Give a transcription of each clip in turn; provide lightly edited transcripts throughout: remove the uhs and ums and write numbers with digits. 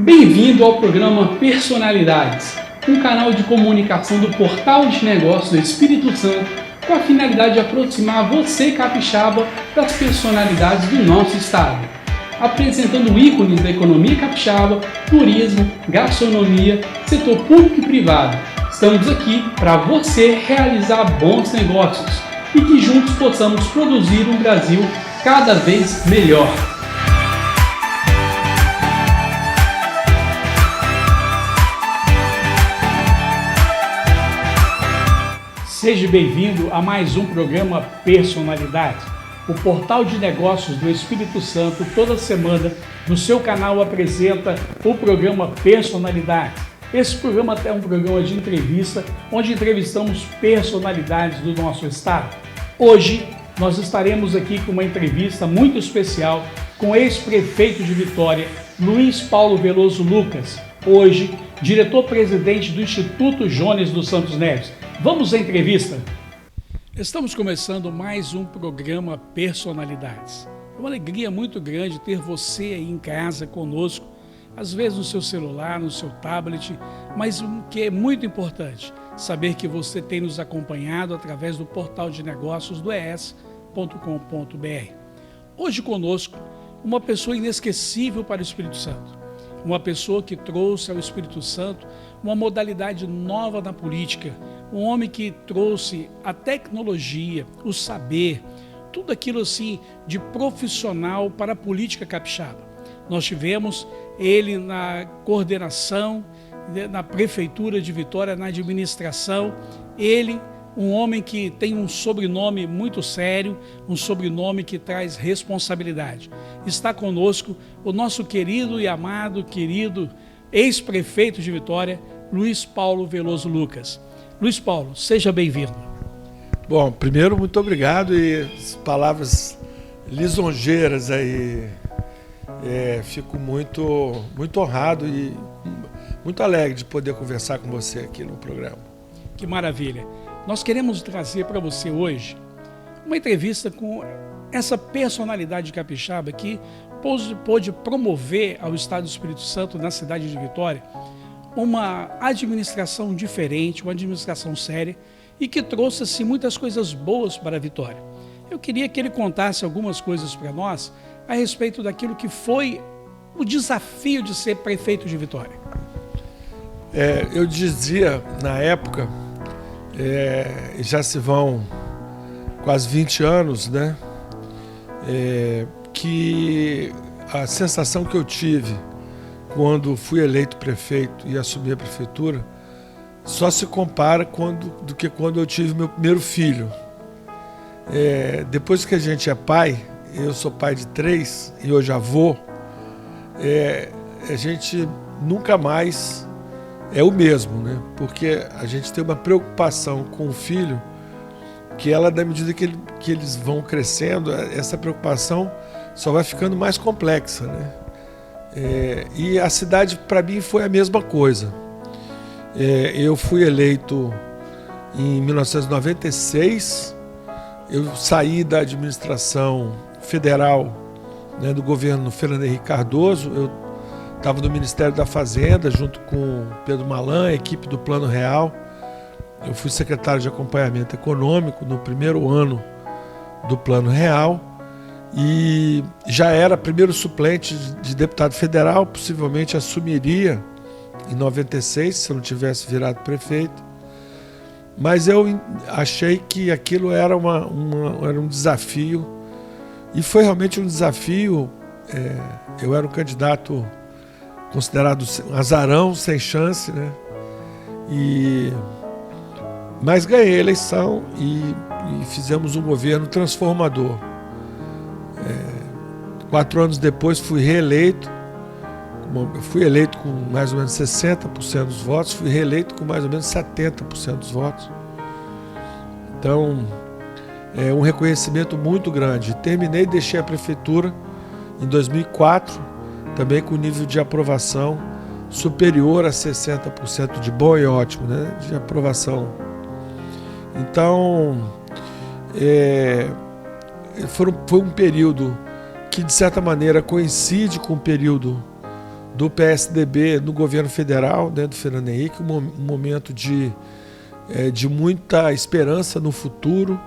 Bem-vindo ao programa Personalidades, um canal de comunicação do Portal de Negócios do Espírito Santo com a finalidade de aproximar você, capixaba, das personalidades do nosso estado, apresentando ícones da economia capixaba, turismo, gastronomia, setor público e privado. Estamos aqui para você realizar bons negócios e que juntos possamos produzir um Brasil cada vez melhor. Seja bem-vindo a mais um programa Personalidade. O Portal de Negócios do Espírito Santo, toda semana, no seu canal apresenta o programa Personalidade. Esse programa é um programa de entrevista, onde entrevistamos personalidades do nosso estado. Hoje, nós estaremos aqui com uma entrevista muito especial com o ex-prefeito de Vitória, Luiz Paulo Veloso Lucas, hoje diretor-presidente do Instituto Jones dos Santos Neves. Vamos à entrevista? Estamos começando mais um programa Personalidades. É uma alegria muito grande ter você aí em casa conosco, às vezes no seu celular, no seu tablet, mas o que é muito importante, saber que você tem nos acompanhado através do portal de negócios do es.com.br. Hoje conosco, uma pessoa inesquecível para o Espírito Santo. Uma pessoa que trouxe ao Espírito Santo uma modalidade nova na política, um homem que trouxe a tecnologia, o saber, tudo aquilo assim de profissional para a política capixaba. Nós tivemos ele na coordenação, na Prefeitura de Vitória, na administração, ele, um homem que tem um sobrenome muito sério, um sobrenome que traz responsabilidade. Está conosco o nosso querido e amado, ex-prefeito de Vitória, Luiz Paulo Veloso Lucas. Luiz Paulo, seja bem-vindo. Bom, primeiro, muito obrigado e palavras lisonjeiras aí. Fico muito honrado e muito alegre de poder conversar com você aqui no programa. Que maravilha. Nós queremos trazer para você hoje uma entrevista com essa personalidade capixaba que pôde promover ao Estado do Espírito Santo, na cidade de Vitória, uma administração diferente, uma administração séria e que trouxe assim, muitas coisas boas para a Vitória. Eu queria que ele contasse algumas coisas para nós a respeito daquilo que foi o desafio de ser prefeito de Vitória. Eu dizia na época, já se vão quase 20 anos, né? Que a sensação que eu tive quando fui eleito prefeito e assumi a prefeitura só se compara do que quando eu tive meu primeiro filho. Depois que a gente é pai, eu sou pai de 3 e hoje avô, a gente nunca mais é o mesmo, né? Porque a gente tem uma preocupação com o filho que ela, na medida que eles vão crescendo, essa preocupação só vai ficando mais complexa, né? E a cidade, para mim, foi a mesma coisa. Eu fui eleito em 1996, eu saí da administração federal, né, do governo Fernando Henrique Cardoso, eu estava no Ministério da Fazenda, junto com Pedro Malan, a equipe do Plano Real. Eu fui secretário de Acompanhamento Econômico no primeiro ano do Plano Real e já era primeiro suplente de deputado federal, possivelmente assumiria em 96, se eu não tivesse virado prefeito. Mas eu achei que aquilo era um desafio, e foi realmente um desafio. Eu era um candidato considerado um azarão, sem chance, né? Mas ganhei a eleição e fizemos um governo transformador. 4 anos depois fui reeleito. Eu fui eleito com mais ou menos 60% dos votos, fui reeleito com mais ou menos 70% dos votos. Então, é um reconhecimento muito grande. Terminei e deixei a prefeitura em 2004, também com nível de aprovação superior a 60% de bom e ótimo, né? De aprovação. Então, foi um período que, de certa maneira, coincide com o período do PSDB no governo federal, né, do Fernando Henrique, um momento de muita esperança no futuro,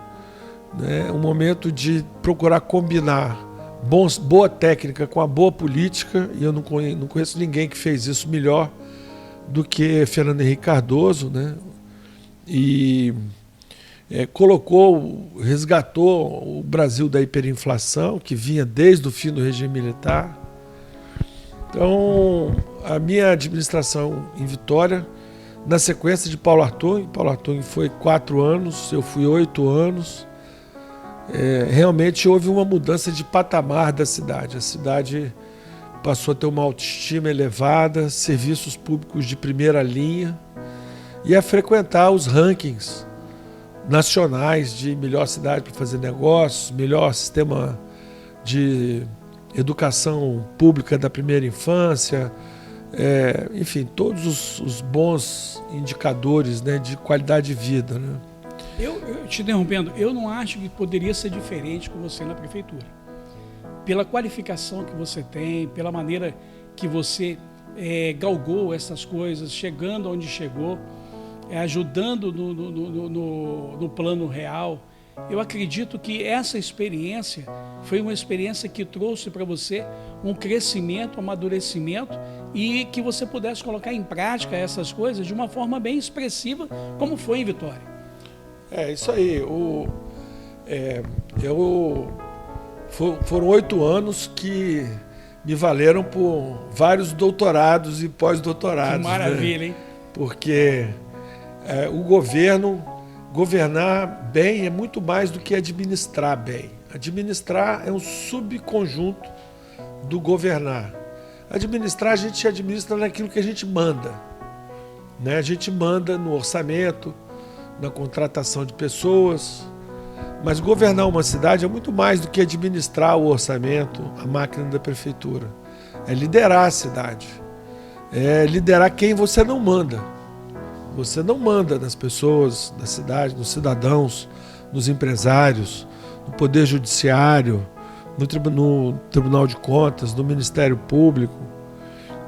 né, um momento de procurar combinar boa técnica com a boa política, e eu não conheço ninguém que fez isso melhor do que Fernando Henrique Cardoso, né, e resgatou o Brasil da hiperinflação, que vinha desde o fim do regime militar. Então, a minha administração em Vitória, na sequência de Paulo Artung foi 4 anos, eu fui 8 anos, realmente houve uma mudança de patamar da cidade. A cidade passou a ter uma autoestima elevada, serviços públicos de primeira linha e a frequentar os rankings nacionais de melhor cidade para fazer negócios, melhor sistema de educação pública da primeira infância, enfim, todos os bons indicadores, né, de qualidade de vida, né? Eu te interrompendo, eu não acho que poderia ser diferente com você na prefeitura. Pela qualificação que você tem, pela maneira que você galgou essas coisas, chegando onde chegou, ajudando no plano real. Eu acredito que essa experiência foi uma experiência que trouxe para você um crescimento, um amadurecimento, e que você pudesse colocar em prática essas coisas de uma forma bem expressiva, como foi em Vitória. Isso aí. Foram 8 anos que me valeram por vários doutorados e pós-doutorados. Que maravilha, né? Hein? Porque governar bem é muito mais do que administrar bem. Administrar é um subconjunto do governar. Administrar, a gente administra naquilo que a gente manda, né? A gente manda no orçamento, na contratação de pessoas, mas governar uma cidade é muito mais do que administrar o orçamento, a máquina da prefeitura. É liderar a cidade, é liderar quem você não manda. Você não manda nas pessoas da cidade, nos cidadãos, nos empresários, no Poder Judiciário, no Tribunal de Contas, no Ministério Público.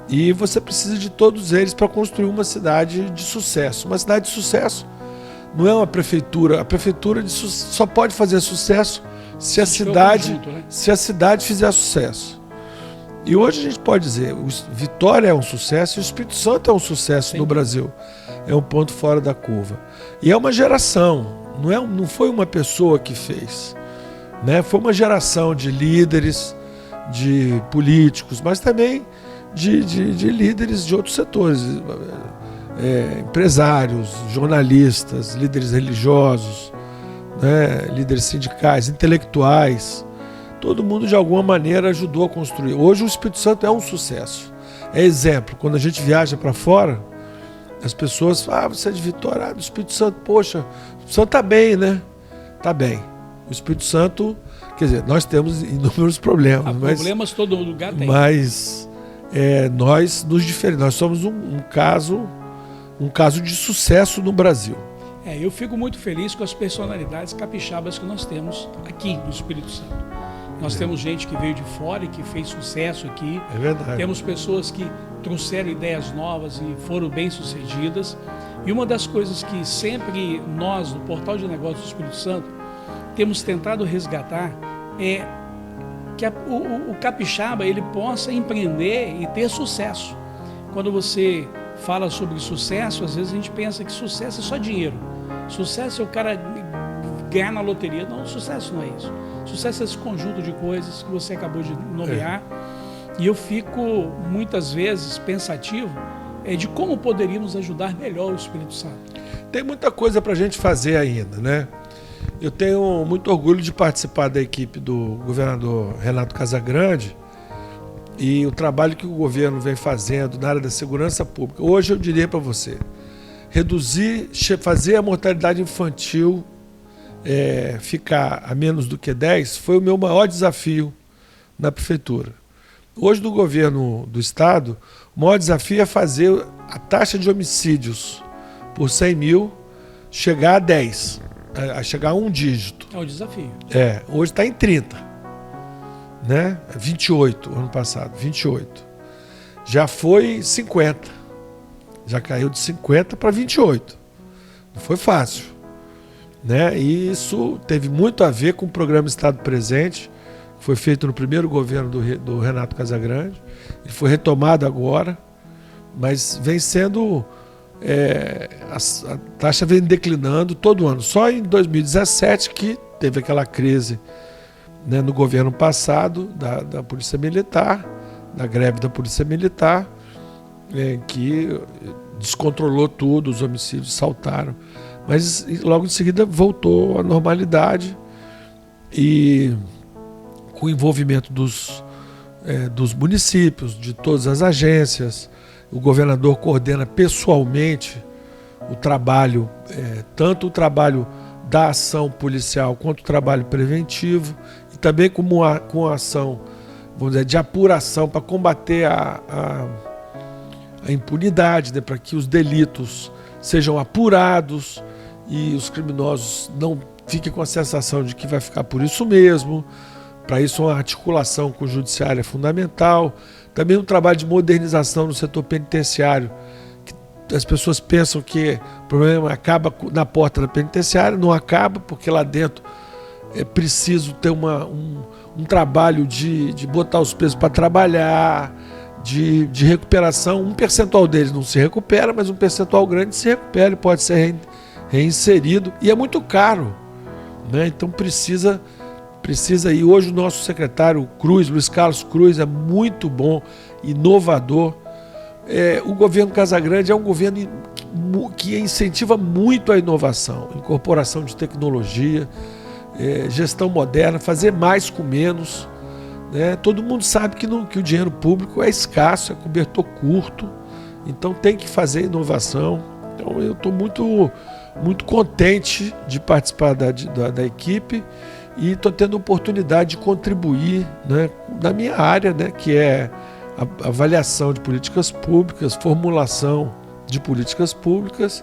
E você precisa de todos eles para construir uma cidade de sucesso. Uma cidade de sucesso não é uma prefeitura. A prefeitura só pode fazer sucesso se a cidade fizer sucesso. E hoje a gente pode dizer, Vitória é um sucesso e o Espírito Santo é um sucesso no Brasil. É um ponto fora da curva. E é uma geração, não foi uma pessoa que fez, né? Foi uma geração de líderes, de políticos, mas também de líderes de outros setores, empresários, jornalistas, líderes religiosos, né? Líderes sindicais, intelectuais. Todo mundo de alguma maneira ajudou a construir. Hoje o Espírito Santo é um sucesso. É exemplo, quando a gente viaja para fora, as pessoas falam, você é de Vitória, do Espírito Santo, poxa, o Espírito Santo está bem, né? Está bem. O Espírito Santo, quer dizer, nós temos inúmeros problemas. Problemas todo lugar tem. Mas nós nos diferenciamos, nós somos um caso de sucesso no Brasil. Eu fico muito feliz com as personalidades capixabas que nós temos aqui no Espírito Santo. Nós temos gente que veio de fora e que fez sucesso aqui. É verdade. Temos pessoas que trouxeram ideias novas e foram bem-sucedidas. E uma das coisas que sempre nós, no Portal de Negócios do Espírito Santo, temos tentado resgatar é que o capixaba ele possa empreender e ter sucesso. Quando você fala sobre sucesso, às vezes a gente pensa que sucesso é só dinheiro. Sucesso é o cara ganhar na loteria. Não, sucesso não é isso. Sucesso é esse conjunto de coisas que você acabou de nomear. E eu fico, muitas vezes, pensativo de como poderíamos ajudar melhor o Espírito Santo. Tem muita coisa para a gente fazer ainda, né? Eu tenho muito orgulho de participar da equipe do governador Renato Casagrande e o trabalho que o governo vem fazendo na área da segurança pública. Hoje eu diria para você, fazer a mortalidade infantil ficar a menos do que 10 foi o meu maior desafio na prefeitura. Hoje, no governo do estado, o maior desafio é fazer a taxa de homicídios por 100 mil chegar a 10, a chegar a um dígito. É o desafio. Hoje está em 30, né? 28, ano passado, 28. já foi 50. Já caiu de 50 para 28. Não foi fácil, né? E isso teve muito a ver com o programa Estado Presente, que foi feito no primeiro governo do Renato Casagrande. Ele foi retomado agora, mas vem sendo... a taxa vem declinando todo ano. Só em 2017 que teve aquela crise, né, no governo passado da Polícia Militar, da greve da Polícia Militar, que descontrolou tudo, os homicídios saltaram. Mas logo em seguida voltou à normalidade e com o envolvimento dos municípios, de todas as agências. O governador coordena pessoalmente o trabalho, tanto o trabalho da ação policial quanto o trabalho preventivo, e também com a ação, vamos dizer, de apuração para combater a impunidade, né, para que os delitos sejam apurados e os criminosos não fiquem com a sensação de que vai ficar por isso mesmo. Para isso, uma articulação com o judiciário é fundamental. Também um trabalho de modernização no setor penitenciário, que as pessoas pensam que o problema acaba na porta da penitenciária. Não acaba, porque lá dentro é preciso ter um trabalho de botar os presos para trabalhar, de recuperação. Um percentual deles não se recupera, mas um percentual grande se recupera e pode ser reinserido. E é muito caro, né? Então precisa, e hoje o nosso secretário Cruz, Luiz Carlos Cruz, é muito bom, inovador. O governo Casagrande é um governo que incentiva muito a inovação, incorporação de tecnologia, gestão moderna, fazer mais com menos, né? Todo mundo sabe que o dinheiro público é escasso, é cobertor curto, então tem que fazer inovação. Então eu estou muito contente de participar da equipe, e estou tendo a oportunidade de contribuir, né, na minha área, né, que é a avaliação de políticas públicas, formulação de políticas públicas,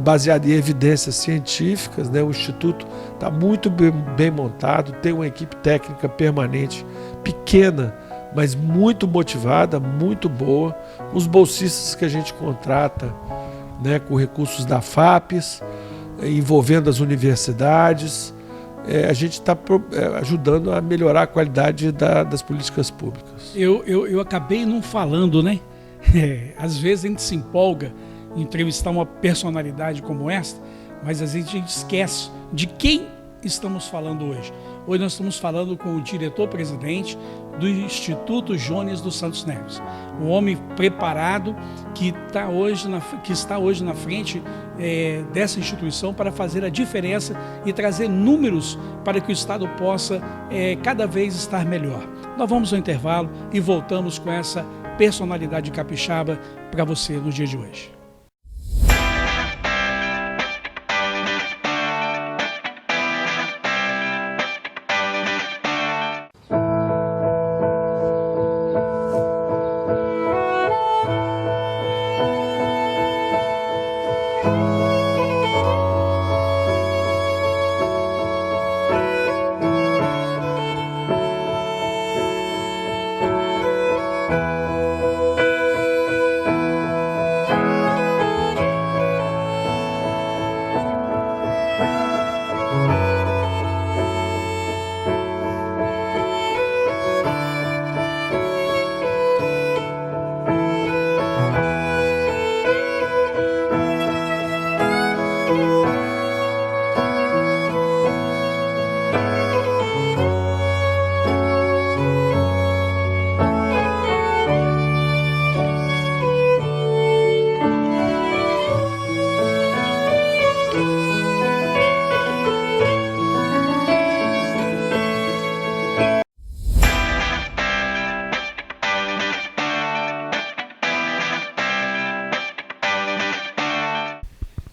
baseada em evidências científicas, né? O Instituto está muito bem montado, tem uma equipe técnica permanente, pequena, mas muito motivada, muito boa, os bolsistas que a gente contrata, né, com recursos da FAPES, envolvendo as universidades. A gente está ajudando a melhorar a qualidade das políticas públicas. Eu acabei não falando, né? Às vezes a gente se empolga em entrevistar uma personalidade como esta, mas às vezes a gente esquece de quem estamos falando hoje. Hoje nós estamos falando com o diretor-presidente do Instituto Jones dos Santos Neves, um homem preparado que está hoje na frente dessa instituição para fazer a diferença e trazer números para que o Estado possa cada vez estar melhor. Nós vamos ao intervalo e voltamos com essa personalidade capixaba para você no dia de hoje.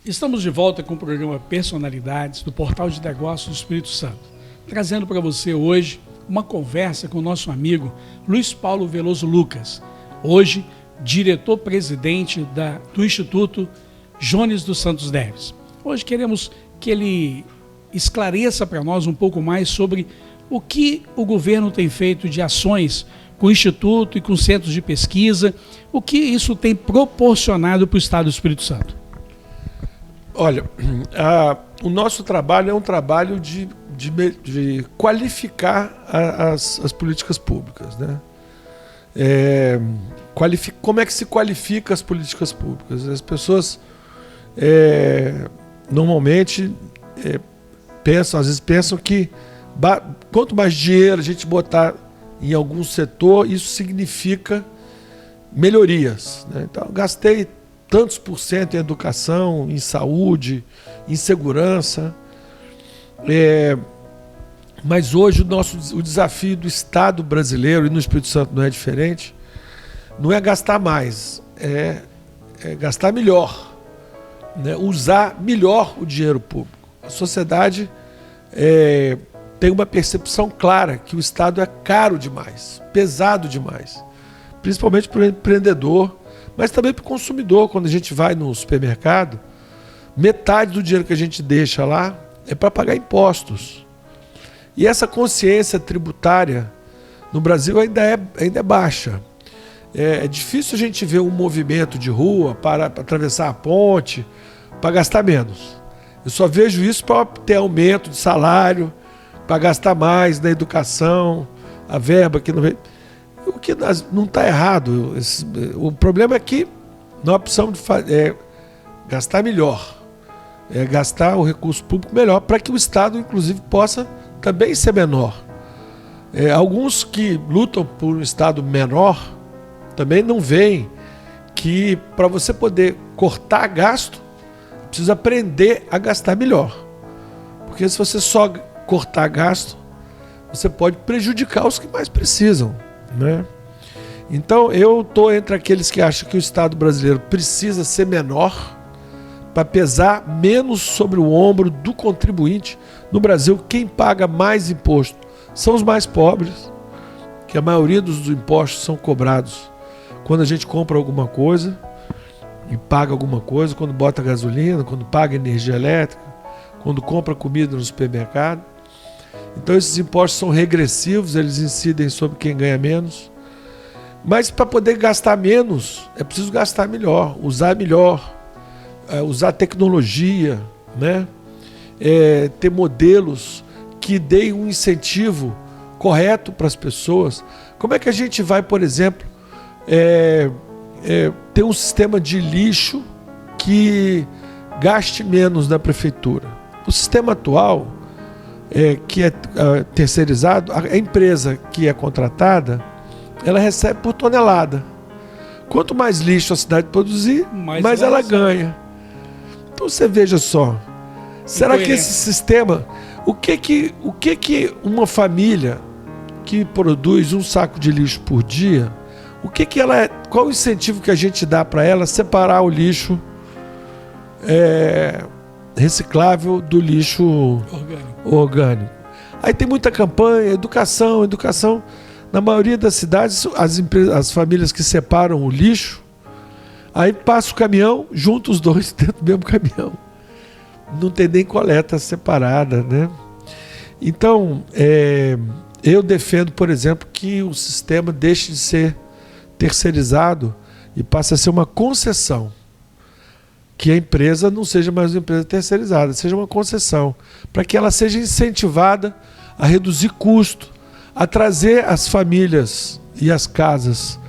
Estamos de volta com o programa Personalidades do Portal de Negócios do Espírito Santo, trazendo para você hoje uma conversa com o nosso amigo Luiz Paulo Veloso Lucas, hoje diretor-presidente do Instituto Jones dos Santos Neves. Hoje queremos que ele esclareça para nós um pouco mais sobre o que o governo tem feito de ações com o Instituto e com centros de pesquisa. O que isso tem proporcionado para o Estado do Espírito Santo? Olha, o nosso trabalho é um trabalho de qualificar as políticas públicas, né? Como é que se qualifica as políticas públicas? As pessoas normalmente às vezes pensam que quanto mais dinheiro a gente botar em algum setor, isso significa melhorias, né? Então, gastei tantos por cento em educação, em saúde, em segurança. Mas hoje o desafio do Estado brasileiro, e no Espírito Santo não é diferente, não é gastar mais, é gastar melhor, né? Usar melhor o dinheiro público. A sociedade tem uma percepção clara que o Estado é caro demais, pesado demais, principalmente para o empreendedor, mas também para o consumidor. Quando a gente vai no supermercado, metade do dinheiro que a gente deixa lá é para pagar impostos. E essa consciência tributária no Brasil ainda é baixa. É difícil a gente ver um movimento de rua para atravessar a ponte, para gastar menos. Eu só vejo isso para ter aumento de salário, para gastar mais na educação, a verba que não vem. O que não está errado. O problema é que nós precisamos gastar melhor, gastar o recurso público melhor, para que o Estado, inclusive, possa também ser menor. Alguns que lutam por um Estado menor também não veem que para você poder cortar gasto, precisa aprender a gastar melhor. Porque se você só cortar gasto, você pode prejudicar os que mais precisam, né? Então eu estou entre aqueles que acham que o Estado brasileiro precisa ser menor para pesar menos sobre o ombro do contribuinte. No Brasil, quem paga mais imposto são os mais pobres, que a maioria dos impostos são cobrados quando a gente compra alguma coisa e paga alguma coisa, quando bota gasolina, quando paga energia elétrica, quando compra comida no supermercado. Então esses impostos são regressivos, eles incidem sobre quem ganha menos. Mas para poder gastar menos, é preciso gastar melhor, usar tecnologia, né? Ter modelos que deem um incentivo correto para as pessoas. Como é que a gente vai, por exemplo, ter um sistema de lixo que gaste menos na prefeitura? O sistema atual, que é terceirizado, a empresa que é contratada, ela recebe por tonelada. Quanto mais lixo a cidade produzir, mais ela ganha. Então você veja só, será que esse sistema, o que uma família que produz um saco de lixo por dia, qual o incentivo que a gente dá para ela separar o lixo reciclável do lixo orgânico? Aí tem muita campanha, educação. Na maioria das cidades, as famílias que separam o lixo, aí passa o caminhão, junta os dois dentro do mesmo caminhão. Não tem nem coleta separada, né? Então, eu defendo, por exemplo, que o sistema deixe de ser terceirizado e passe a ser uma concessão. Que a empresa não seja mais uma empresa terceirizada, seja uma concessão, para que ela seja incentivada a reduzir custo, a trazer as famílias e as casas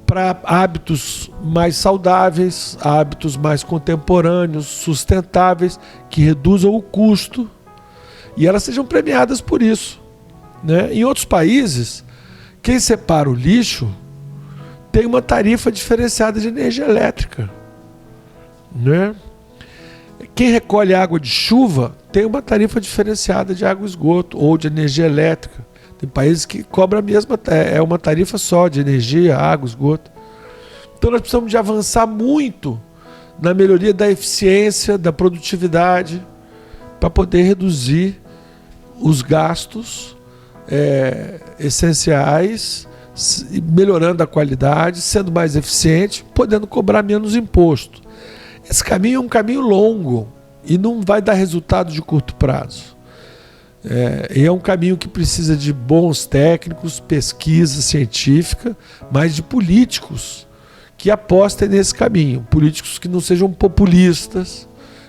para hábitos mais saudáveis, hábitos mais contemporâneos, sustentáveis, que reduzam o custo e elas sejam premiadas por isso, né? Em outros países, quem separa o lixo tem uma tarifa diferenciada de energia elétrica, né? Quem recolhe água de chuva tem uma tarifa diferenciada de água e esgoto ou de energia elétrica. Tem países que cobram a mesma, uma tarifa só de energia, água, esgoto. Então nós precisamos de avançar muito na melhoria da eficiência, da produtividade, para poder reduzir os gastos essenciais, melhorando a qualidade, sendo mais eficiente, podendo cobrar menos imposto. Esse caminho é um caminho longo e não vai dar resultado de curto prazo. E é um caminho que precisa de bons técnicos, pesquisa científica, mas de políticos que apostem nesse caminho. Políticos que não sejam populistas,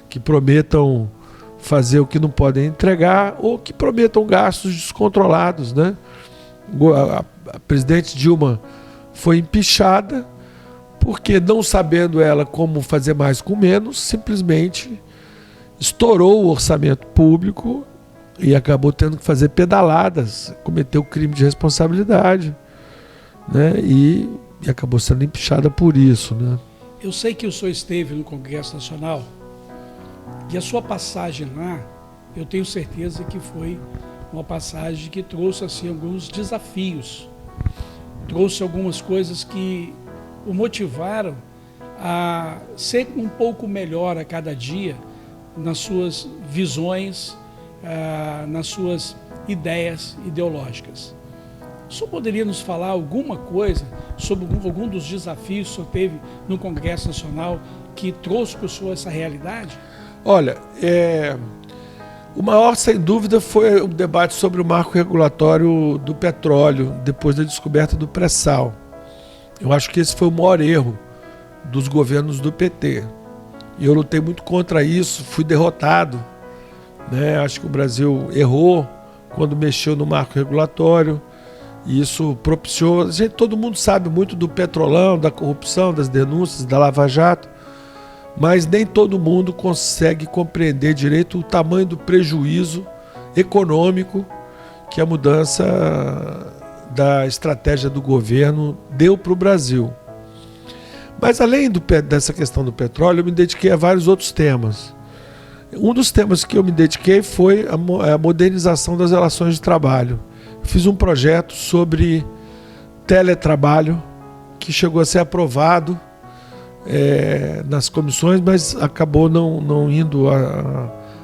que prometam fazer o que não podem entregar ou que prometam gastos descontrolados, né? A presidente Dilma foi empichada porque, não sabendo ela como fazer mais com menos, simplesmente estourou o orçamento público e acabou tendo que fazer pedaladas, cometeu crime de responsabilidade, né? E acabou sendo empichada por isso, né? Eu sei que o senhor esteve no Congresso Nacional e a sua passagem lá, eu tenho certeza que foi uma passagem que trouxe assim, alguns desafios, trouxe algumas coisas que o motivaram a ser um pouco melhor a cada dia nas suas visões, nas suas ideias ideológicas. O senhor poderia nos falar alguma coisa sobre algum dos desafios que o senhor teve no Congresso Nacional que trouxe para o senhor essa realidade? Olha, o maior, sem dúvida, foi o debate sobre o marco regulatório do petróleo, depois da descoberta do pré-sal. Eu acho que esse foi o maior erro dos governos do PT. E eu lutei muito contra isso, fui derrotado, né? Acho que o Brasil errou quando mexeu no marco regulatório. E isso propiciou... todo mundo sabe muito do petrolão, da corrupção, das denúncias, da Lava Jato, mas nem todo mundo consegue compreender direito o tamanho do prejuízo econômico que a mudança da estratégia do governo deu para o Brasil. Mas além dessa questão do petróleo, eu me dediquei a vários outros temas. Um dos temas que eu me dediquei foi a modernização das relações de trabalho. Fiz um projeto sobre teletrabalho que chegou a ser aprovado nas comissões, mas acabou não indo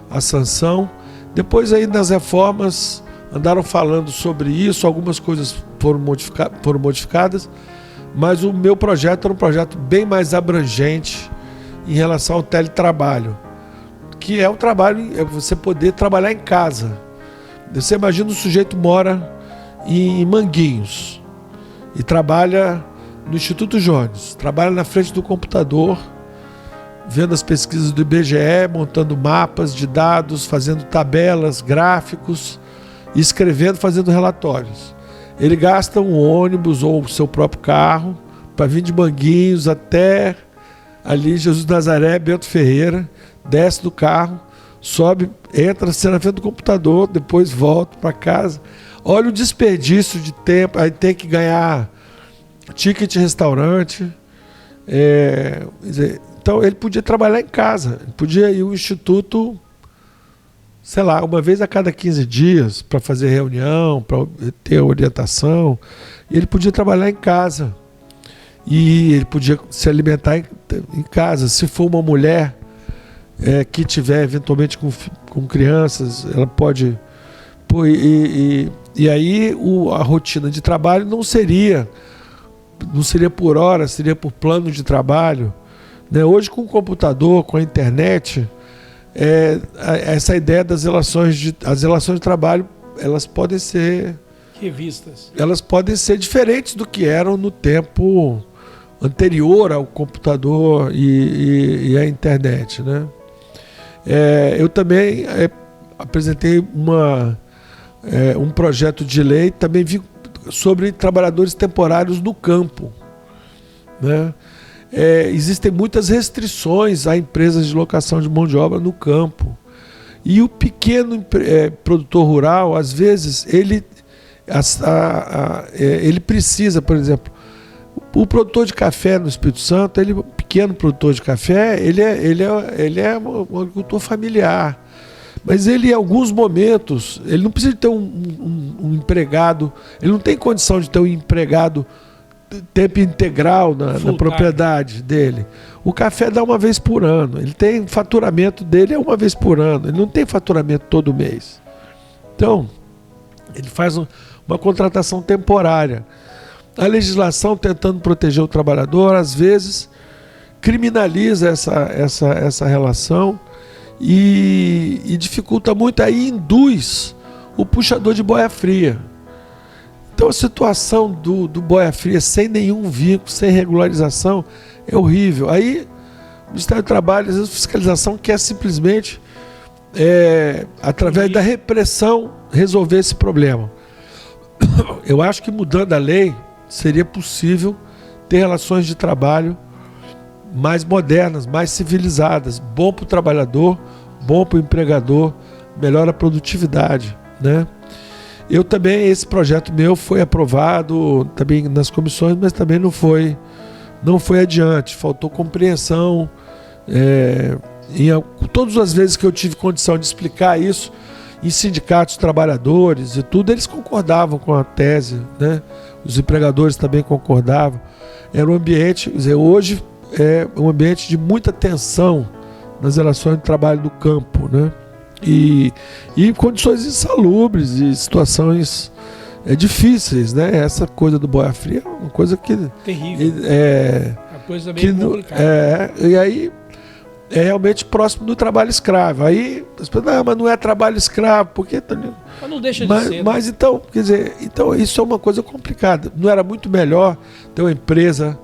à sanção. Depois aí nas reformas andaram falando sobre isso, algumas coisas foram modificadas, mas o meu projeto era um projeto bem mais abrangente em relação ao teletrabalho, que é o trabalho, é você poder trabalhar em casa. Você imagina, o sujeito mora em Manguinhos e trabalha no Instituto Jones, trabalha na frente do computador, vendo as pesquisas do IBGE, montando mapas de dados, fazendo tabelas, gráficos, escrevendo, fazendo relatórios. Ele gasta um ônibus ou o seu próprio carro para vir de Manguinhos até ali Jesus Nazaré, Bento Ferreira, desce do carro, sobe, entra, se na frente do computador, depois volta para casa. Olha o desperdício de tempo, aí tem que ganhar ticket restaurante. Então ele podia trabalhar em casa, ele podia ir ao instituto, sei lá, uma vez a cada 15 dias para fazer reunião, para ter orientação, e ele podia trabalhar em casa. E ele podia se alimentar em casa. Se for uma mulher que tiver eventualmente com crianças, ela pode... E aí a rotina de trabalho não seria por hora, seria por plano de trabalho, né? Hoje, com o computador, com a internet, essa ideia das relações de trabalho, elas podem ser revistas. Elas podem ser diferentes do que eram no tempo anterior ao computador e à internet, né? Eu também apresentei um projeto de lei também sobre trabalhadores temporários no campo, né? Existem muitas restrições a empresas de locação de mão de obra no campo. E o pequeno produtor rural, às vezes, ele precisa, por exemplo, o produtor de café no Espírito Santo, o pequeno produtor de café, ele é um agricultor familiar. Mas ele, em alguns momentos, ele não precisa ter um empregado, ele não tem condição de ter um empregado tempo integral na propriedade dele. O café dá uma vez por ano, ele tem faturamento dele uma vez por ano, ele não tem faturamento todo mês. Então, ele faz uma contratação temporária. A legislação, tentando proteger o trabalhador, às vezes criminaliza essa relação e dificulta muito, aí induz o puxador de boia fria. Então a situação do boia fria sem nenhum vínculo, sem regularização, é horrível. Aí o Ministério do Trabalho, às vezes a fiscalização quer simplesmente, através da repressão, resolver esse problema. Eu acho que mudando a lei, seria possível ter relações de trabalho mais modernas, mais civilizadas, bom para o trabalhador, bom para o empregador, melhora a produtividade, né? Eu também, esse projeto meu foi aprovado também nas comissões, mas também não foi adiante, faltou compreensão. Todas as vezes que eu tive condição de explicar isso em sindicatos, trabalhadores e tudo, eles concordavam com a tese, né? Os empregadores também concordavam. Era um ambiente, quer dizer, hoje é um ambiente de muita tensão nas relações de trabalho do campo, né? E condições insalubres e situações difíceis, né? Essa coisa do boia fria é uma coisa que... terrível. A coisa bem complicada. E aí é realmente próximo do trabalho escravo. Aí as pessoas, mas não é trabalho escravo, porque... Mas não deixa de ser. Mas então, quer dizer, isso é uma coisa complicada. Não era muito melhor ter uma empresa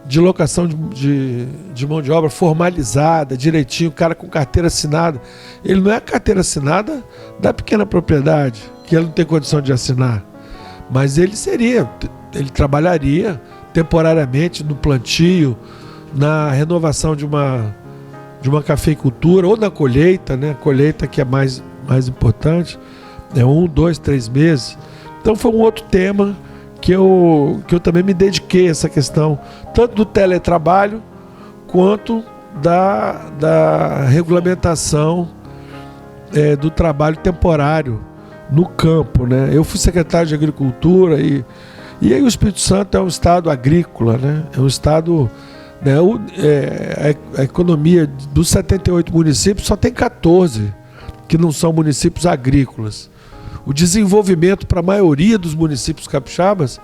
de locação de mão de obra formalizada, direitinho, o cara com carteira assinada? Ele não é a carteira assinada da pequena propriedade, que ele não tem condição de assinar. Mas ele trabalharia temporariamente no plantio, na renovação de uma cafeicultura ou na colheita, né? A colheita que é mais importante, 1, 2, 3 meses. Então foi um outro tema que eu também me dediquei a essa questão, tanto do teletrabalho quanto da regulamentação do trabalho temporário no campo, né? Eu fui secretário de Agricultura e aí o Espírito Santo é um estado agrícola, né? É um estado, né? A economia dos 78 municípios só tem 14 que não são municípios agrícolas. O desenvolvimento para a maioria dos municípios capixabas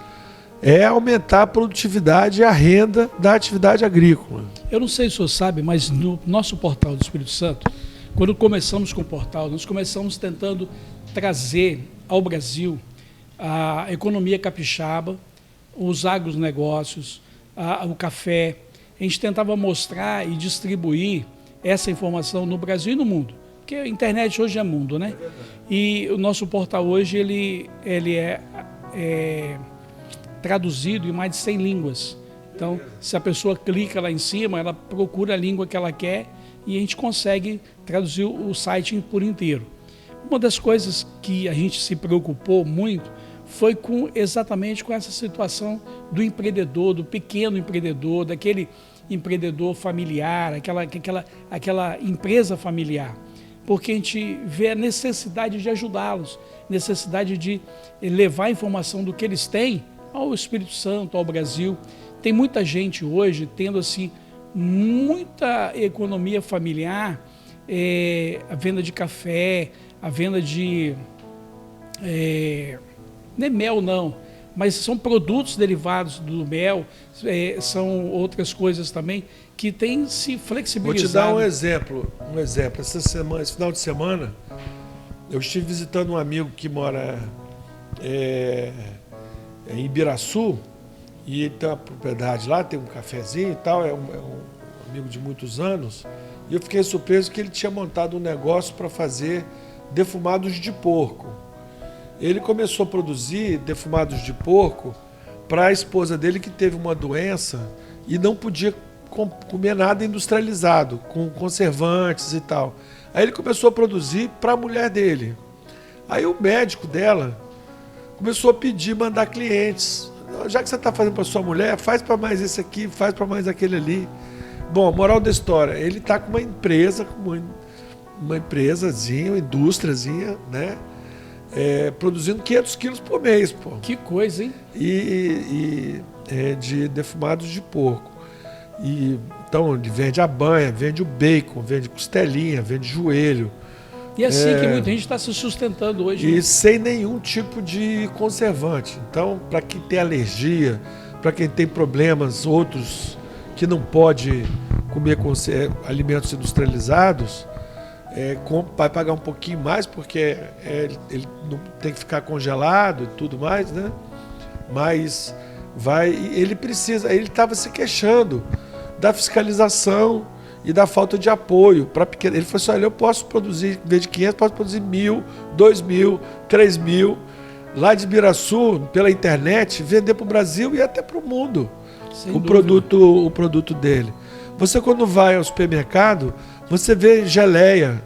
é aumentar a produtividade e a renda da atividade agrícola. Eu não sei se o senhor sabe, mas no nosso portal do Espírito Santo, quando começamos com o portal, nós começamos tentando trazer ao Brasil a economia capixaba, os agronegócios, o café. A gente tentava mostrar e distribuir essa informação no Brasil e no mundo. Porque a internet hoje é mundo, né? E o nosso portal hoje ele é traduzido em mais de 100 línguas. Então, se a pessoa clica lá em cima, ela procura a língua que ela quer e a gente consegue traduzir o site por inteiro. Uma das coisas que a gente se preocupou muito foi exatamente com essa situação do empreendedor, do pequeno empreendedor, daquele empreendedor familiar, aquela empresa familiar. Porque a gente vê a necessidade de ajudá-los, necessidade de levar a informação do que eles têm ao Espírito Santo, ao Brasil. Tem muita gente hoje tendo assim muita economia familiar, a venda de café, a venda de... não é mel não, mas são produtos derivados do mel, são outras coisas também que têm se flexibilizado. Vou te dar um exemplo. Essa semana, esse final de semana, eu estive visitando um amigo que mora em Ibiraçu, e ele tem uma propriedade lá, tem um cafezinho e tal, é um amigo de muitos anos, e eu fiquei surpreso que ele tinha montado um negócio para fazer defumados de porco. Ele começou a produzir defumados de porco para a esposa dele que teve uma doença e não podia comer nada industrializado, com conservantes e tal. Aí ele começou a produzir para a mulher dele. Aí o médico dela começou a pedir, mandar clientes. Já que você está fazendo para sua mulher, faz para mais esse aqui, faz para mais aquele ali. Bom, moral da história, ele está com uma empresa, uma empresazinha, uma indústriazinha, né? Produzindo 500 quilos por mês, pô. Que coisa, hein? De defumados de porco. Então ele vende a banha, vende o bacon, vende costelinha, vende joelho. E assim que muita gente está se sustentando hoje. E né? sem nenhum tipo de conservante. Então, para quem tem alergia, para quem tem problemas, outros que não pode comer alimentos industrializados, vai pagar um pouquinho mais, porque ele não tem que ficar congelado e tudo mais, né? Mas ele estava se queixando da fiscalização e da falta de apoio para pequeno. Ele falou assim: olha, eu posso produzir, em vez de 500, posso produzir 1.000, 2.000, 3.000, lá de Ibiraçu, pela internet, vender para o Brasil e até para o mundo o produto dele. Você, quando vai ao supermercado, você vê geleia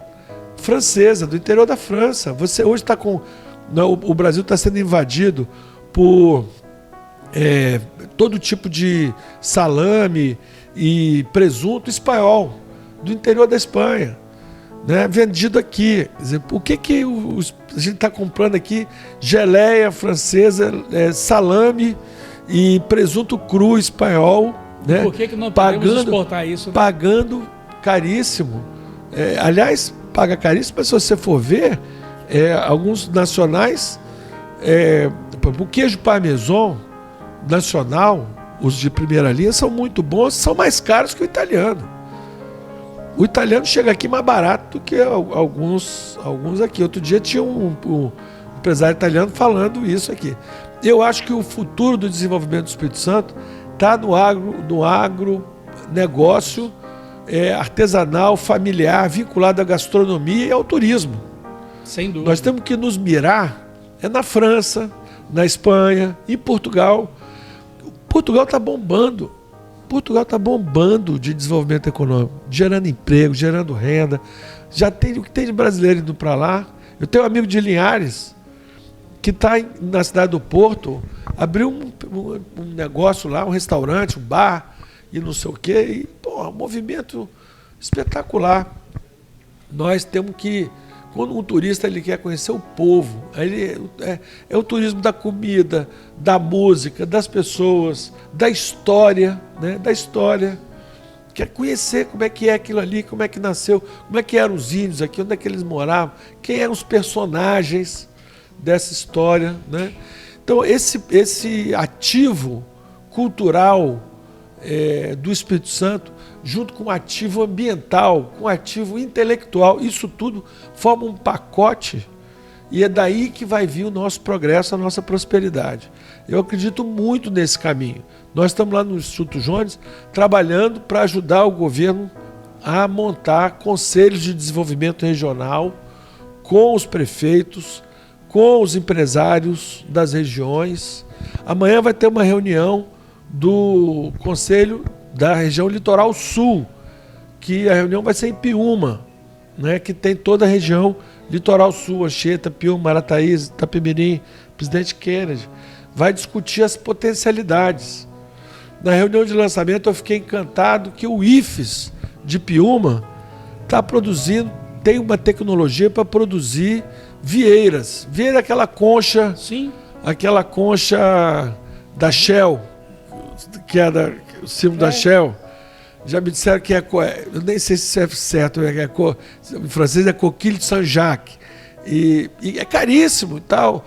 francesa, do interior da França. Você hoje está com... O Brasil está sendo invadido por todo tipo de salame e presunto espanhol, do interior da Espanha, né? Vendido aqui. Quer dizer, o que a gente está comprando aqui? Geleia francesa, salame e presunto cru espanhol, né? Por que não podemos exportar isso, né? Pagando caríssimo. Aliás, paga caríssimo, mas se você for ver, alguns nacionais, o queijo parmesão nacional, os de primeira linha, são muito bons, são mais caros que o italiano. O italiano chega aqui mais barato do que alguns aqui. Outro dia tinha um empresário italiano falando isso aqui. Eu acho que o futuro do desenvolvimento do Espírito Santo está no agronegócio artesanal, familiar, vinculado à gastronomia e ao turismo. Sem dúvida. Nós temos que nos mirar na França, na Espanha, em Portugal. Portugal está bombando. Portugal está bombando de desenvolvimento econômico, gerando emprego, gerando renda. Já tem o que tem de brasileiro indo para lá. Eu tenho um amigo de Linhares que está na cidade do Porto, abriu um negócio lá, um restaurante, um bar e não sei o quê. E, um movimento espetacular. Nós temos que... Quando um turista ele quer conhecer o povo, é o turismo da comida, da música, das pessoas, da história, né? Da história. Quer conhecer como é que é aquilo ali, como é que nasceu, como é que eram os índios aqui, onde é que eles moravam, quem eram os personagens dessa história, né? Então, esse ativo cultural do Espírito Santo, junto com o ativo ambiental, com o ativo intelectual, isso tudo forma um pacote e é daí que vai vir o nosso progresso, a nossa prosperidade. Eu acredito muito nesse caminho. Nós estamos lá no Instituto Jones trabalhando para ajudar o governo a montar conselhos de desenvolvimento regional com os prefeitos, com os empresários das regiões. Amanhã vai ter uma reunião do Conselho da região Litoral Sul, que a reunião vai ser em Piúma, né, que tem toda a região Litoral Sul, Anchieta, Piúma, Marataízes, Itapemirim, Presidente Kennedy. Vai discutir as potencialidades. Na reunião de lançamento eu fiquei encantado que o IFES de Piúma está produzindo, tem uma tecnologia para produzir vieiras. Vieira é aquela concha, sim, aquela concha da Shell, que é o símbolo da Shell. Já me disseram que eu nem sei se é certo, em francês é coquille de Saint-Jacques. E é caríssimo e tal.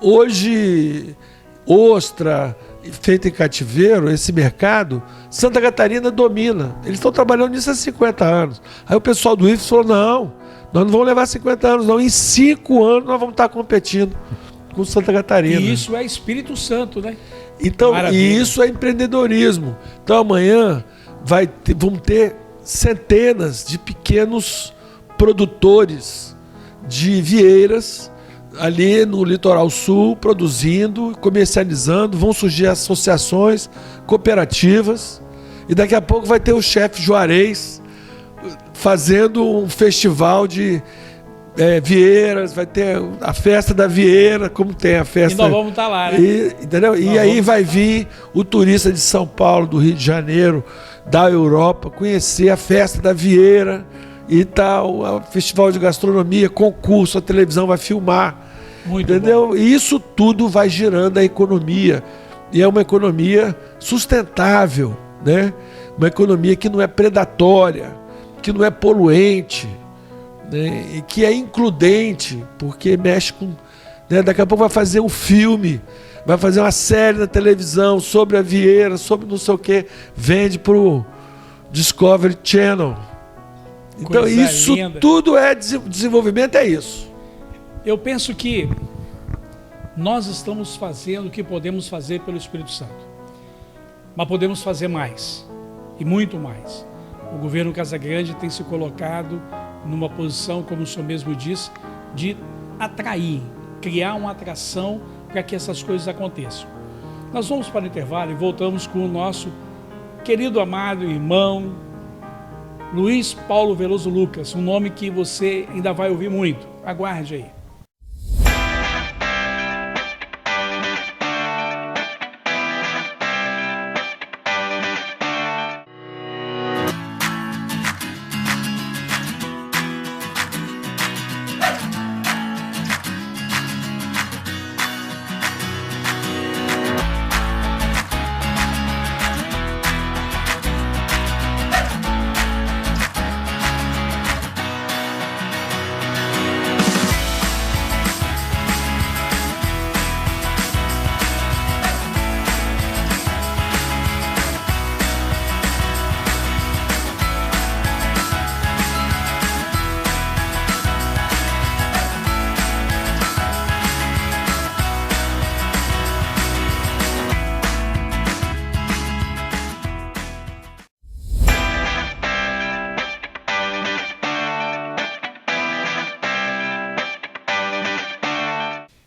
Hoje, ostra feita em cativeiro, esse mercado, Santa Catarina domina. Eles estão trabalhando nisso há 50 anos. Aí o pessoal do IFES falou: não, nós não vamos levar 50 anos, não. Em 5 anos nós vamos estar competindo com Santa Catarina. E isso é Espírito Santo, né? Então, e isso é empreendedorismo. Então amanhã vamos ter centenas de pequenos produtores de vieiras ali no Litoral Sul, produzindo, comercializando. Vão surgir associações, cooperativas, e daqui a pouco vai ter o chefe Juarez fazendo um festival de vieiras, vai ter a festa da vieira, como tem a festa. E nós vamos estar lá, né? Entendeu? E aí vai vir o turista de São Paulo, do Rio de Janeiro, da Europa, conhecer a festa da vieira e tal, o festival de gastronomia, concurso, a televisão vai filmar. Muito entendeu? Bom. E isso tudo vai girando a economia. E é uma economia sustentável, né? Uma economia que não é predatória, que não é poluente, né? E que é includente, porque mexe com... né? Daqui a pouco vai fazer um filme, vai fazer uma série na televisão sobre a vieira, sobre não sei o que, vende para o Discovery Channel. Então isso linda. tudo é desenvolvimento, é isso. Eu penso que nós estamos fazendo o que podemos fazer pelo Espírito Santo, mas podemos fazer mais, e muito mais. O governo Casagrande tem se colocado numa posição, como o senhor mesmo disse, de atrair, criar uma atração para que essas coisas aconteçam. Nós vamos para o intervalo e voltamos com o nosso querido, amado irmão Luiz Paulo Veloso Lucas, um nome que você ainda vai ouvir muito. Aguarde aí.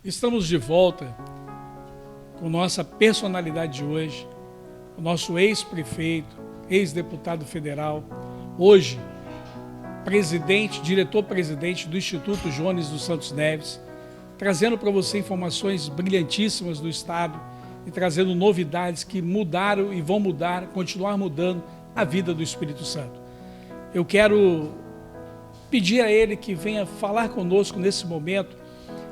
Estamos de volta com nossa personalidade de hoje, o nosso ex-prefeito, ex-deputado federal, hoje presidente, diretor-presidente do Instituto Jones dos Santos Neves, trazendo para você informações brilhantíssimas do Estado e trazendo novidades que mudaram e vão mudar, continuar mudando a vida do Espírito Santo. Eu quero pedir a ele que venha falar conosco nesse momento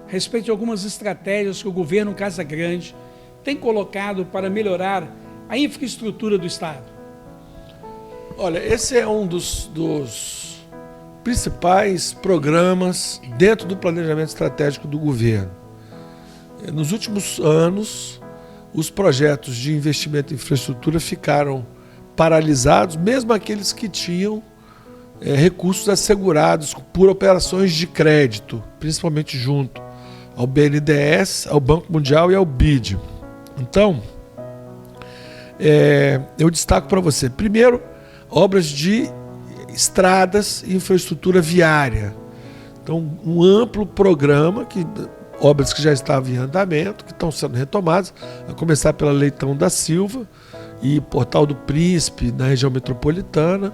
a respeito de algumas estratégias que o governo Casagrande tem colocado para melhorar a infraestrutura do Estado. Olha, esse é um dos principais programas dentro do planejamento estratégico do governo. Nos últimos anos, os projetos de investimento em infraestrutura ficaram paralisados, mesmo aqueles que tinham recursos assegurados por operações de crédito, principalmente junto ao BNDES, ao Banco Mundial e ao BID. Então, eu destaco para você, primeiro, obras de estradas e infraestrutura viária. Então, um amplo programa, obras que já estavam em andamento, que estão sendo retomadas, a começar pela Leitão da Silva e Portal do Príncipe, na região metropolitana.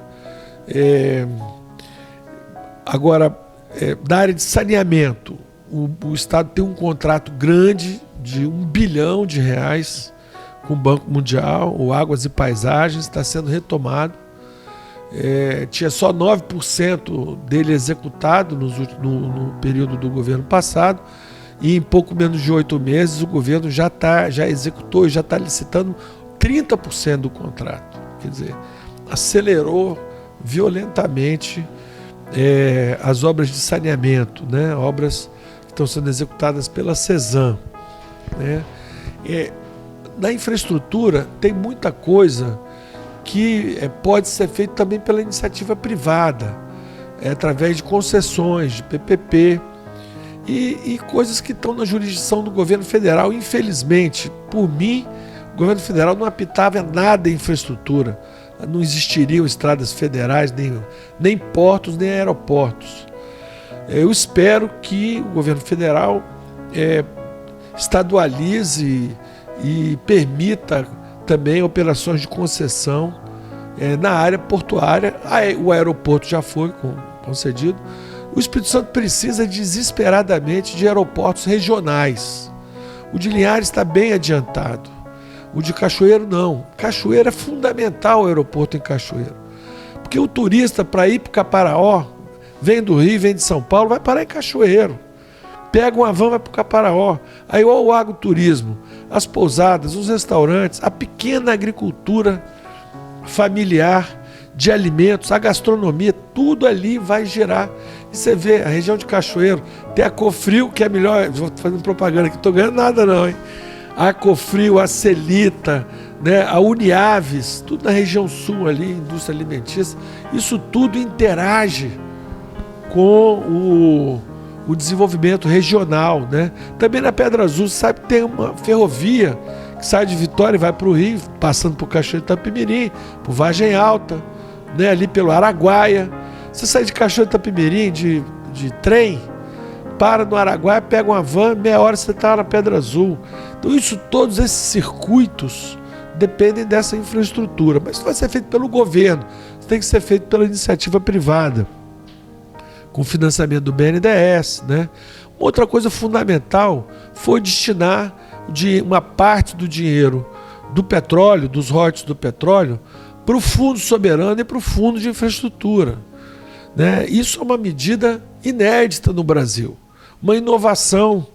Agora, da área de saneamento, o Estado tem um contrato grande de R$1 bilhão com o Banco Mundial, o Águas e Paisagens, está sendo retomado. Tinha só 9% dele executado no período do governo passado, e em pouco menos de 8 meses o governo já executou e já está licitando 30% do contrato. Quer dizer, acelerou violentamente as obras de saneamento, né? Obras que estão sendo executadas pela CESAM, né? Na infraestrutura tem muita coisa que pode ser feito também pela iniciativa privada, através de concessões, de PPP, e coisas que estão na jurisdição do governo federal. Infelizmente, por mim, o governo federal não apitava nada em infraestrutura, não existiriam estradas federais, nem portos, nem aeroportos. Eu espero que o governo federal estadualize e permita também operações de concessão na área portuária. O aeroporto já foi concedido. O Espírito Santo precisa desesperadamente de aeroportos regionais. O de Linhares está bem adiantado. O de Cachoeiro não. Cachoeiro é fundamental, o aeroporto em Cachoeiro. Porque o turista, para ir para o Caparaó, vem do Rio, vem de São Paulo, vai parar em Cachoeiro. Pega uma van, vai para o Caparaó. Aí olha o agroturismo, as pousadas, os restaurantes, a pequena agricultura familiar de alimentos, a gastronomia, tudo ali vai gerar. E você vê, a região de Cachoeiro tem a Cofrio, que é melhor, vou fazendo propaganda aqui, não estou ganhando nada não, hein? A Cofrio, a Celita, né, a Uniaves, tudo na região sul ali, indústria alimentícia, isso tudo interage com o desenvolvimento regional, né? Também na Pedra Azul, sabe que tem uma ferrovia que sai de Vitória e vai para o Rio, passando por Cachoeiro de Itapemirim, por Vargem Alta, né, ali pelo Araguaia. Você sai de Cachoeiro de Itapemirim de trem, para no Araguaia, pega uma van, meia hora você está na Pedra Azul. Então todos esses circuitos dependem dessa infraestrutura, mas isso vai ser feito pelo governo, isso tem que ser feito pela iniciativa privada, com financiamento do BNDES, né? Outra coisa fundamental foi destinar uma parte do dinheiro do petróleo, dos royalties do petróleo, para o Fundo Soberano e para o Fundo de Infraestrutura, né? Isso é uma medida inédita no Brasil, uma inovação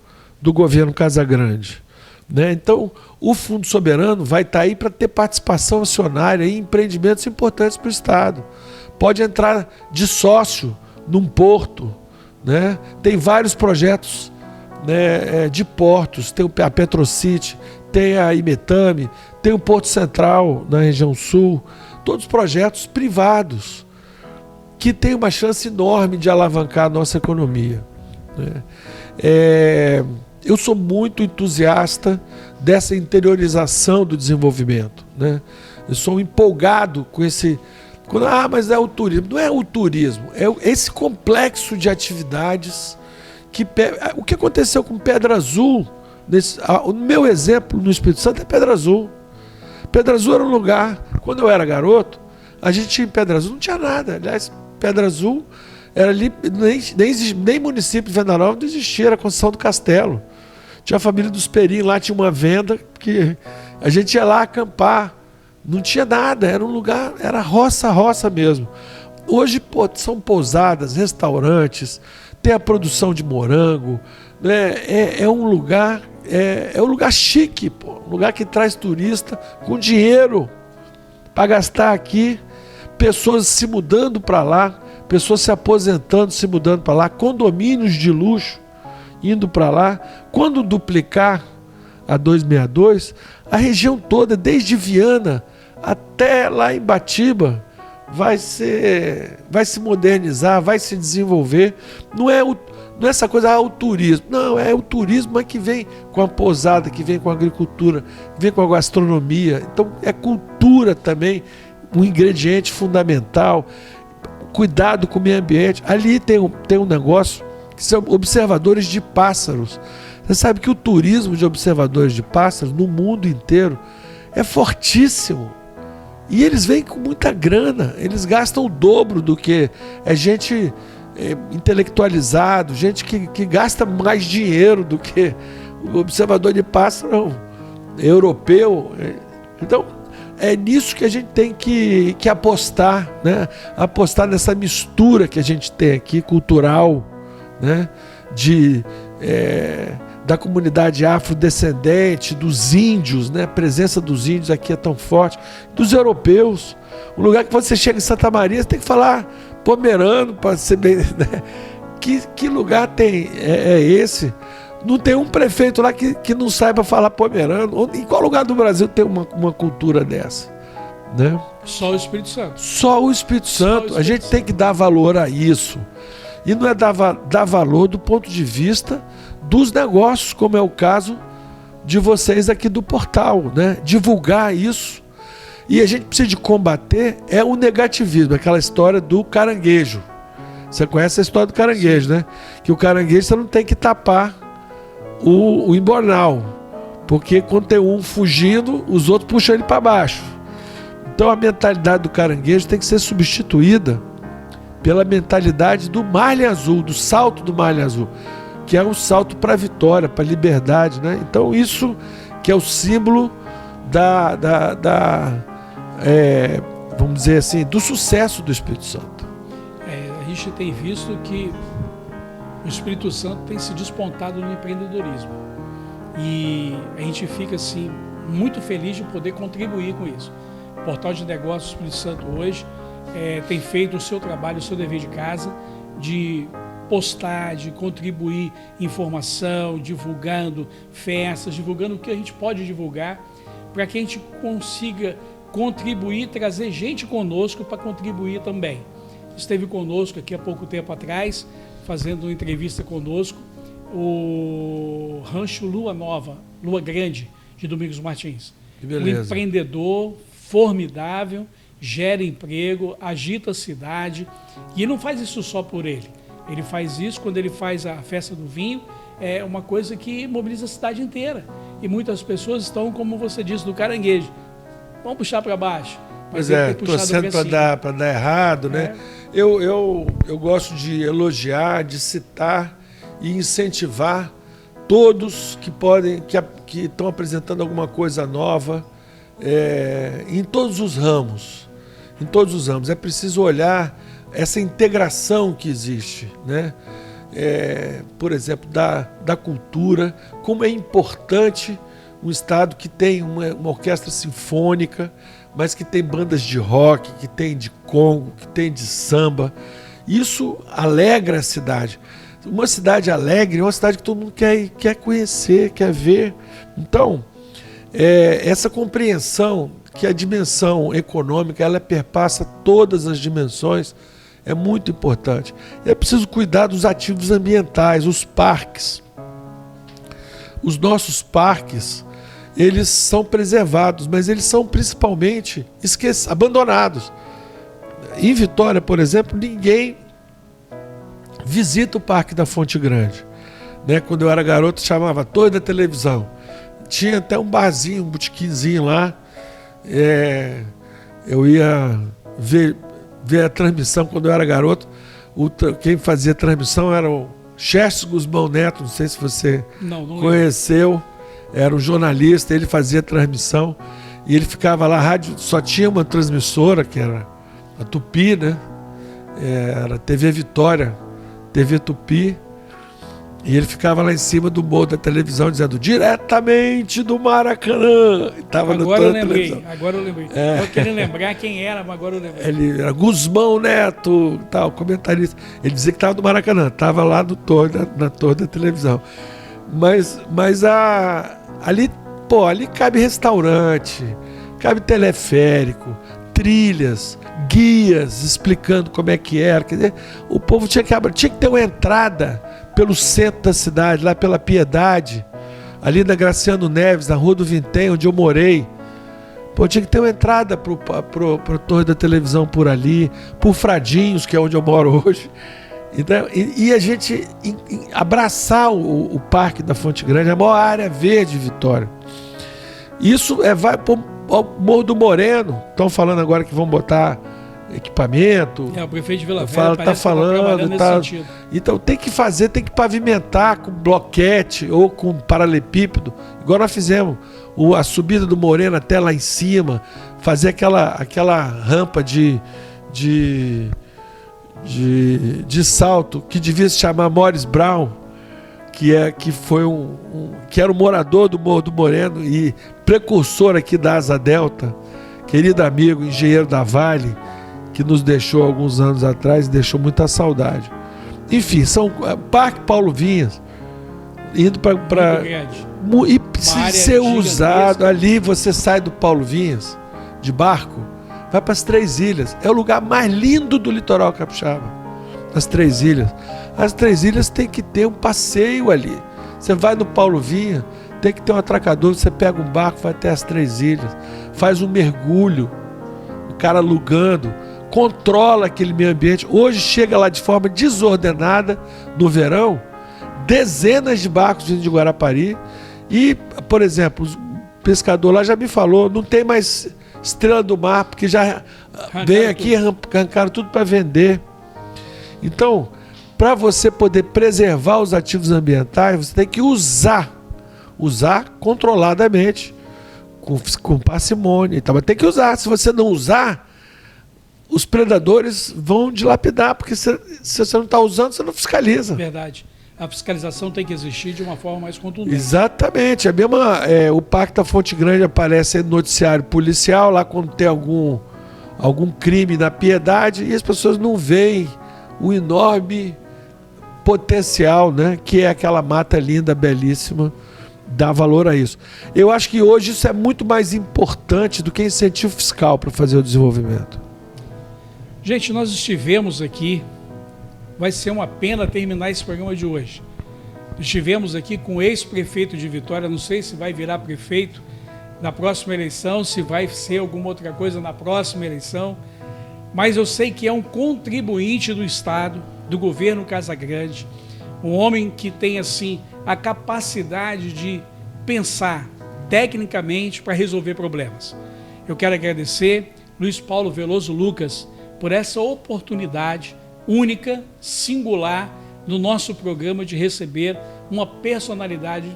do governo Casagrande, né? Então, o Fundo Soberano vai estar aí para ter participação acionária em empreendimentos importantes para o Estado. Pode entrar de sócio num porto, né? Tem vários projetos, né, de portos, tem a Petrocity, tem a Imetame, tem o Porto Central na região sul, todos projetos privados que têm uma chance enorme de alavancar a nossa economia, né? Eu sou muito entusiasta dessa interiorização do desenvolvimento, né? Eu sou empolgado com esse... mas é o turismo. Não é o turismo, é esse complexo de atividades que... O que aconteceu com Pedra Azul, o meu exemplo no Espírito Santo é Pedra Azul. Pedra Azul era um lugar, quando eu era garoto, a gente tinha em Pedra Azul, não tinha nada. Aliás, Pedra Azul era ali, nem município de Venda Nova não existia, era a construção do castelo. Tinha a família dos Perim lá, tinha uma venda que a gente ia lá acampar. Não tinha nada, era um lugar, era roça mesmo. Hoje, são pousadas, restaurantes, tem a produção de morango, né? É um lugar chique, um lugar que traz turista com dinheiro para gastar aqui, pessoas se mudando para lá, pessoas se aposentando, se mudando para lá, condomínios de luxo indo para lá. Quando duplicar a 262, a região toda, desde Viana até lá em Batiba, vai se modernizar, vai se desenvolver. Não é essa coisa, o turismo. Não, é o turismo que vem com a pousada, que vem com a agricultura, que vem com a gastronomia. Então é cultura também, um ingrediente fundamental. Cuidado com o meio ambiente. Ali tem um negócio que são observadores de pássaros. Você sabe que o turismo de observadores de pássaros no mundo inteiro é fortíssimo. E eles vêm com muita grana, eles gastam o dobro do que é gente intelectualizado, gente que gasta mais dinheiro do que o observador de pássaro europeu. Então, é nisso que a gente tem que apostar, né? Apostar nessa mistura que a gente tem aqui, cultural, né? Da comunidade afrodescendente, dos índios, né? A presença dos índios aqui é tão forte, dos europeus. O lugar que você chega em Santa Maria, você tem que falar pomerano para ser bem, né? Que lugar tem esse? Não tem um prefeito lá que não saiba falar pomerano. Em qual lugar do Brasil tem uma cultura dessa, né? Só o Espírito Santo. Só o Espírito Santo. A gente tem que dar valor a isso. E não é dar valor do ponto de vista dos negócios, como é o caso de vocês aqui do portal, né? Divulgar isso. E a gente precisa de combater o negativismo, aquela história do caranguejo. Você conhece a história do caranguejo, né? Que o caranguejo você não tem que tapar o embornal, porque quando tem um fugindo, os outros puxam ele para baixo. Então a mentalidade do caranguejo tem que ser substituída pela mentalidade do Marlin Azul, do salto do Marlin Azul, que é um salto para a vitória, para a liberdade, né? Então isso que é o símbolo vamos dizer assim, do sucesso do Espírito Santo. A gente tem visto que o Espírito Santo tem se despontado no empreendedorismo e a gente fica assim muito feliz de poder contribuir com isso. O Portal de Negócios do Espírito Santo hoje tem feito o seu trabalho, o seu dever de casa, de postar, de contribuir informação, divulgando festas, divulgando o que a gente pode divulgar para que a gente consiga contribuir, trazer gente conosco para contribuir também. Esteve conosco aqui há pouco tempo atrás, fazendo uma entrevista conosco, o Rancho Lua Nova, Lua Grande, de Domingos Martins. Que beleza. Um empreendedor formidável, gera emprego, agita a cidade, e ele não faz isso só por ele. Ele faz isso quando ele faz a festa do vinho, é uma coisa que mobiliza a cidade inteira. E muitas pessoas estão, como você disse, do caranguejo. Vamos puxar para baixo. Pois é, torcendo para dar errado, né? Eu gosto de elogiar, de citar e incentivar todos que podem, que estão apresentando alguma coisa nova, em todos os ramos. Em todos os ramos. É preciso olhar essa integração que existe, né? Por exemplo, da cultura, como é importante um estado que tem uma orquestra sinfônica, mas que tem bandas de rock, que tem de congo, que tem de samba. Isso alegra a cidade. Uma cidade alegre é uma cidade que todo mundo quer conhecer, quer ver. Então, essa compreensão que a dimensão econômica ela perpassa todas as dimensões é muito importante. É preciso cuidar dos ativos ambientais, os parques. Os nossos parques, eles são preservados, mas eles são principalmente abandonados. Em Vitória, por exemplo, ninguém visita o Parque da Fonte Grande. Né? Quando eu era garoto, chamava Torre da Televisão. Tinha até um barzinho, um botequinzinho lá. Eu ia ver a transmissão quando eu era garoto. Quem fazia transmissão era o Xerxes Guzmão Neto, não sei se você conheceu. Era um jornalista, ele fazia transmissão e ele ficava lá, rádio, só tinha uma transmissora, que era a Tupi, né? Era TV Vitória, TV Tupi, e ele ficava lá em cima do morro da televisão dizendo diretamente do Maracanã. Agora eu lembrei. Eu queria lembrar quem era, mas agora eu lembrei. Ele era Guzmão Neto, tal, comentarista. Ele dizia que estava do Maracanã, estava lá na torre da televisão. Mas ali cabe restaurante, cabe teleférico, trilhas, guias explicando como é que era. Quer dizer, o povo tinha que ter uma entrada pelo centro da cidade, lá pela Piedade, ali na Graciano Neves, na Rua do Vintém, onde eu morei. Tinha que ter uma entrada para a Torre da Televisão por ali, por Fradinhos, que é onde eu moro hoje. Então, e a gente abraçar o Parque da Fonte Grande, a maior área verde de Vitória. Isso vai para o Morro do Moreno. Estão falando agora que vão botar equipamento. O prefeito de Vila Velha está falando. Então tem que pavimentar com bloquete ou com paralelepípedo, igual nós fizemos. A subida do Moreno até lá em cima, fazer aquela rampa de salto, que devia se chamar Morris Brown, que foi que era um morador do Morro do Moreno e precursor aqui da Asa Delta, querido amigo, engenheiro da Vale, que nos deixou alguns anos atrás e deixou muita saudade. Enfim, são Parque Paulo Vinhas, indo para e precisa ser usado. Ali você sai do Paulo Vinhas de barco, vai para as Três Ilhas. É o lugar mais lindo do litoral capixaba. As Três Ilhas. As Três Ilhas tem que ter um passeio ali. Você vai no Paulo Vinha, tem que ter um atracador, você pega um barco, vai até as Três Ilhas, faz um mergulho, o cara alugando, controla aquele meio ambiente. Hoje chega lá de forma desordenada, no verão, dezenas de barcos vindo de Guarapari e, por exemplo, o pescador lá já me falou, não tem mais Estrela do Mar, porque já vem aqui e arrancaram tudo para vender. Então, para você poder preservar os ativos ambientais, você tem que usar controladamente, com parcimônia. Então, mas tem que usar. Se você não usar, os predadores vão dilapidar, porque se você não está usando, você não fiscaliza. Verdade. A fiscalização tem que existir de uma forma mais contundente. Exatamente. O Parque da Fonte Grande aparece no noticiário policial, lá quando tem algum crime na Piedade, e as pessoas não veem o enorme potencial, né, que é aquela mata linda, belíssima dar valor a isso. Eu acho que hoje isso é muito mais importante do que incentivo fiscal para fazer o desenvolvimento. Gente, nós estivemos aqui, vai ser uma pena terminar esse programa de hoje. Estivemos aqui com o ex-prefeito de Vitória, não sei se vai virar prefeito na próxima eleição, se vai ser alguma outra coisa na próxima eleição, mas eu sei que é um contribuinte do Estado, do governo Casagrande, um homem que tem, assim, a capacidade de pensar tecnicamente para resolver problemas. Eu quero agradecer Luiz Paulo Veloso Lucas por essa oportunidade única, singular, no nosso programa de receber uma personalidade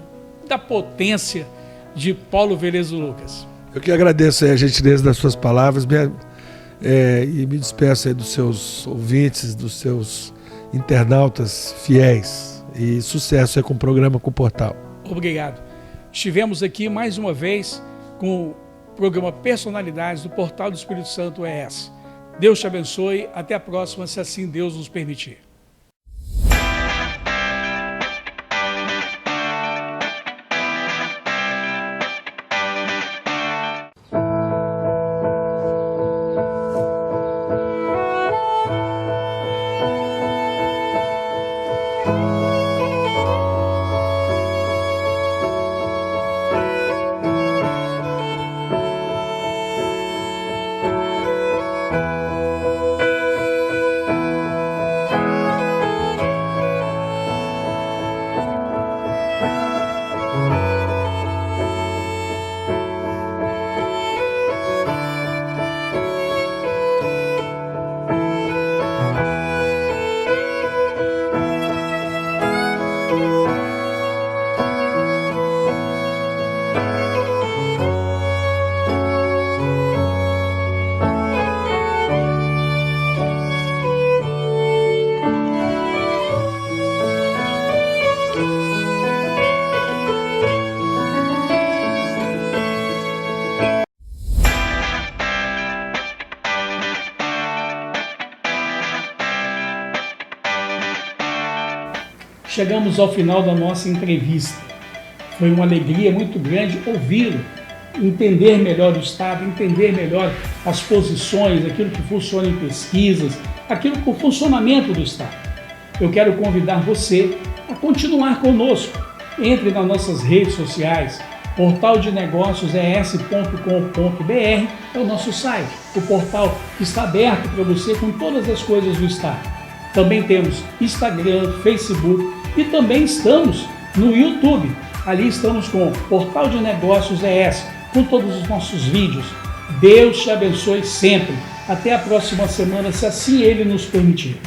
da potência de Paulo Veloso Lucas. Eu que agradeço a gentileza das suas palavras e me despeço aí dos seus ouvintes, dos seus internautas fiéis, e sucesso aí com o programa, com o portal. Obrigado. Estivemos aqui mais uma vez com o programa Personalidades do Portal do Espírito Santo ES. Deus te abençoe, até a próxima, se assim Deus nos permitir. Chegamos ao final da nossa entrevista. Foi uma alegria muito grande ouvi-lo, entender melhor o Estado, entender melhor as posições, aquilo que funciona em pesquisas, aquilo que o funcionamento do Estado. Eu quero convidar você a continuar conosco. Entre nas nossas redes sociais, portaldenegócios.es.com.br é o nosso site. O portal está aberto para você com todas as coisas do Estado. Também temos Instagram, Facebook e também estamos no YouTube. Ali estamos com o Portal de Negócios ES, com todos os nossos vídeos. Deus te abençoe sempre. Até a próxima semana, se assim Ele nos permitir.